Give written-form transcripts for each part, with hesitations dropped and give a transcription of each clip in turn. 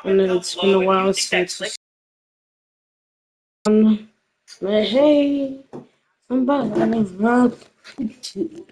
And it's been a while since but hey, I'm back and I've rock two.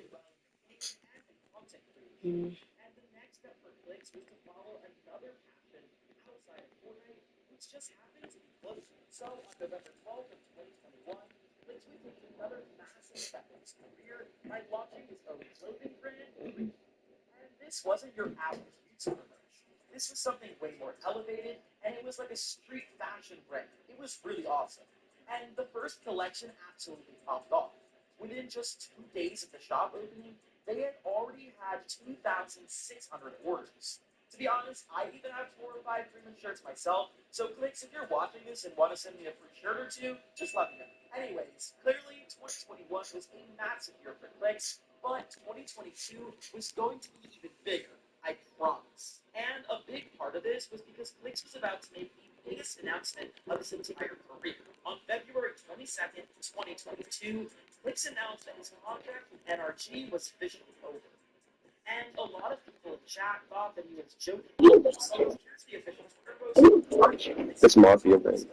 It's Mafia, man.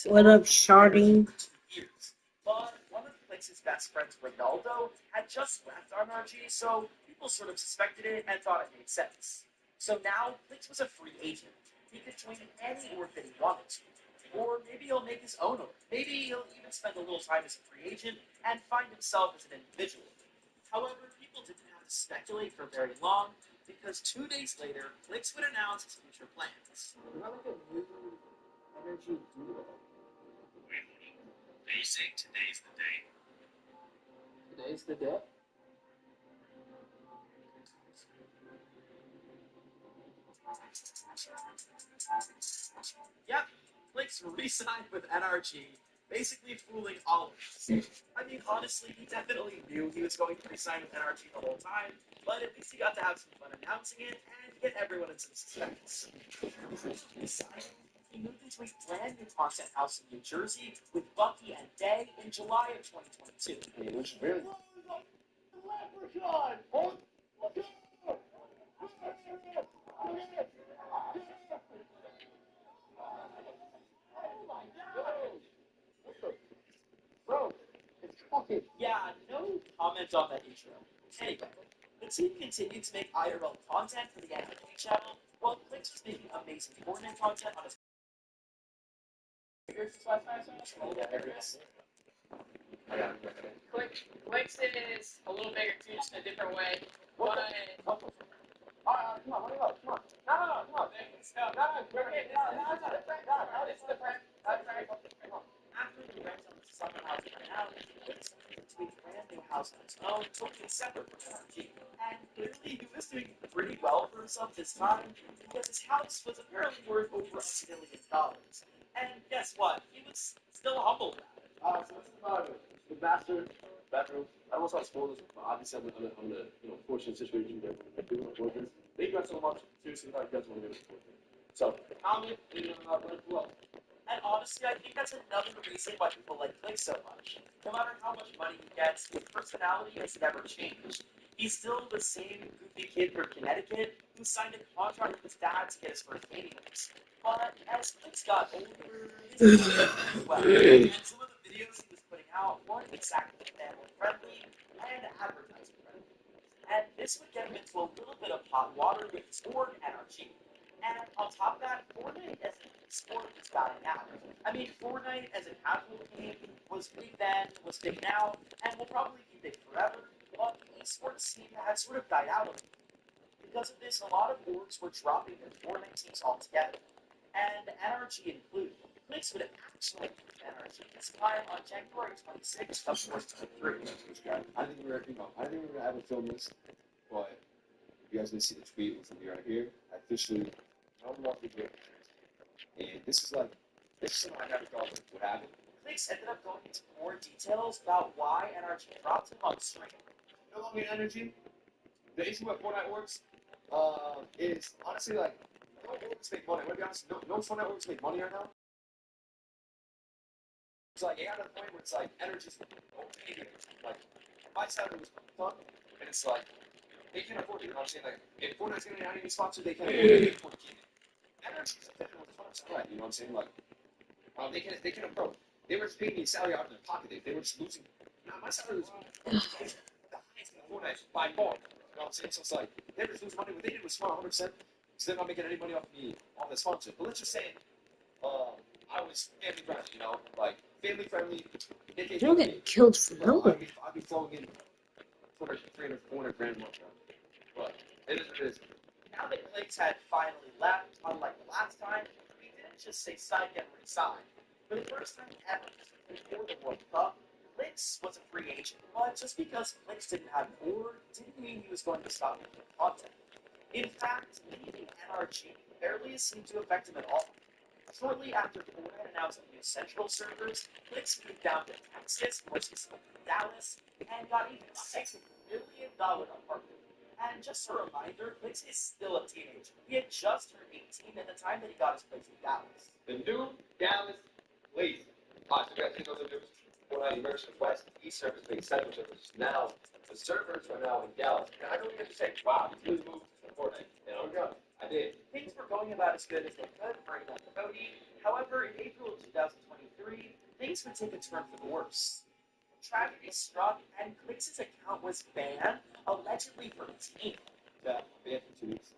What up, Sharding? I think we're gonna ever film this, but you guys didn't see the tweet. It's gonna be right here. I officially unlocked the game, and this is something I never thought would happen. No longer energy. The issue with Fortnite works is honestly like no orgs make money. I'm gonna be honest, no Fortnite orgs make money right now. It's like it got to the point where it's like energy's okay. Like my side was fun, and it's like they can afford it. You know what I'm saying? Like, if Fortnite's gonna have any sponsor, they can afford it. They can afford to get it. And they're just right. You know what I'm saying? Like, they can approach. They were paying me salary out of their pocket. They were just losing. You know, my salary was the highest in Fortnite by far. You know what I'm saying? So it's like they were just losing money. What they did was smart, 100%. So they're not making any money off me on the sponsor. But let's just say I was family friendly. You know, like family friendly. You don't get killed for Bro, nothing. I'd be flowing in 200, 300, 400 grand a month. But it is what it is. Now that Clicks had finally left, unlike the last time, he didn't just say sign and resign. For the first time ever, before the World Cup, Clicks was a free agent. But just because Clicks didn't have more didn't mean he was going to stop making content. In fact, leaving NRG barely seemed to affect him at all. Shortly after Fortnite announced the new Central servers, Clicks moved down to Texas, more specifically Dallas, and got even $6 million apartment. And just a reminder, Clicks is still a teenager. He had just turned 18 at the time that he got his place in Dallas. The new Dallas Blaze. So you guys think those are new? Fortnite Immersion West, East Service being Central Service. Now, the servers are now in Dallas. And I don't even have to say, wow, he's really moved to Fortnite. And I'm going, I did. Things were going about as good as they could for Elon Cody. However, in April of 2023, things would take a turn for the worse. Tragedy struck, and Clicks' account was banned, allegedly for team. Yeah, banned for 2 weeks.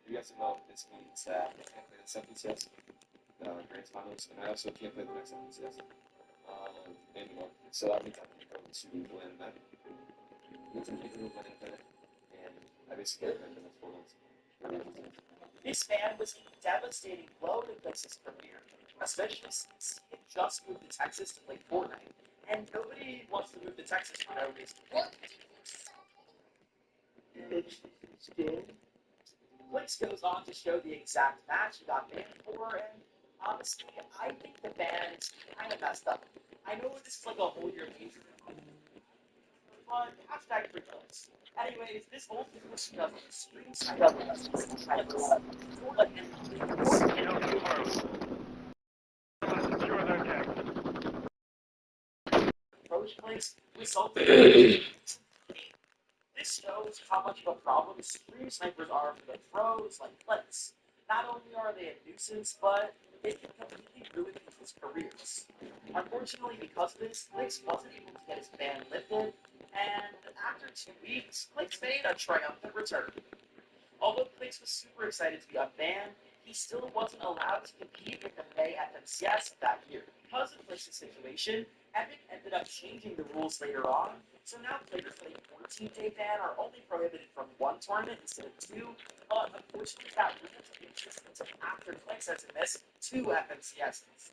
You guys know this means that I can't play the 7CS, Grand Finals, and I also can't play the next 7CS anymore. So that means I can go to Atlanta Met. It means I can go to Atlanta Met, and I basically have been there for 4 months. This ban was a devastating blow to Clicks' career, especially since he had just moved to Texas to play Fortnite, and nobody wants to move to Texas for no reason. Clicks goes on to show the exact match he got banned for, and honestly, I think the ban is kind of messed up. I know this is like a whole year feature, but hashtag free Clicks. Anyways, this whole thing was just extreme approach Clicks resulted in this shows how much of a problem stream snipers are for the pros like Clicks. Not only are they a nuisance, but they can completely ruin people's careers. Unfortunately, because of this, Clicks wasn't able to get his ban lifted, and after 2 weeks, Clicks made a triumphant return. Although Clicks was super excited to be unbanned, he still wasn't allowed to compete in the May FMCS that year. Because of Clicks' situation, Epic ended up changing the rules later on, so now players with a 14-day ban are only prohibited from one tournament instead of two, but unfortunately that rule took existence after Clicks has missed 2 FMCSs.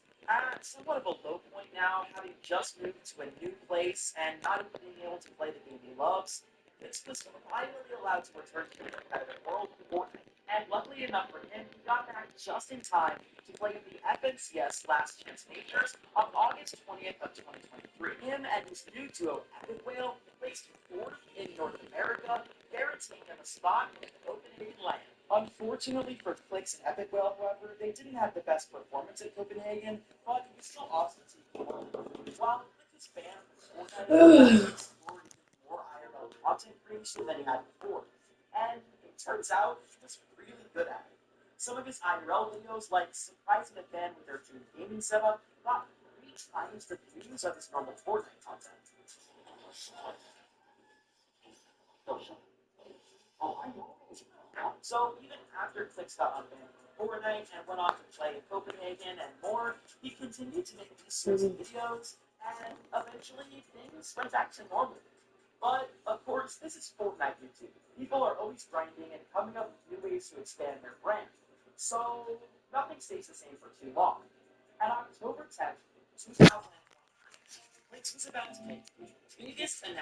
Somewhat of a low point now, having just moved to a new place and not even being able to play the game he loves, this was finally allowed to return to the competitive world for Fortnite. And luckily enough for him, he got back just in time to play the FNCS Last Chance Majors on August 20th of 2023. Him and his new duo, Epic Whale, placed 4th in North America, guaranteeing him a spot in Copenhagen land. Unfortunately for Clicks and Epic Whale, however, they didn't have the best performance at Copenhagen, but it was still awesome to see. While Clicks' fan from Fortnite more IRL content creation than he had before. And it turns out he was really good at it. Some of his IRL videos, like surprising a fan with their dream gaming setup, got 3 times the views of his normal Fortnite content. So even after Clicks got unbanned from Fortnite and went on to play in Copenhagen and more, he continued to make these sorts of videos, and eventually things went back to normal. But, of course, this is Fortnite YouTube. People are always grinding and coming up with new ways to expand their brand. So, nothing stays the same for too long. On October 10th, 2020, Clicks was about to make the biggest announcement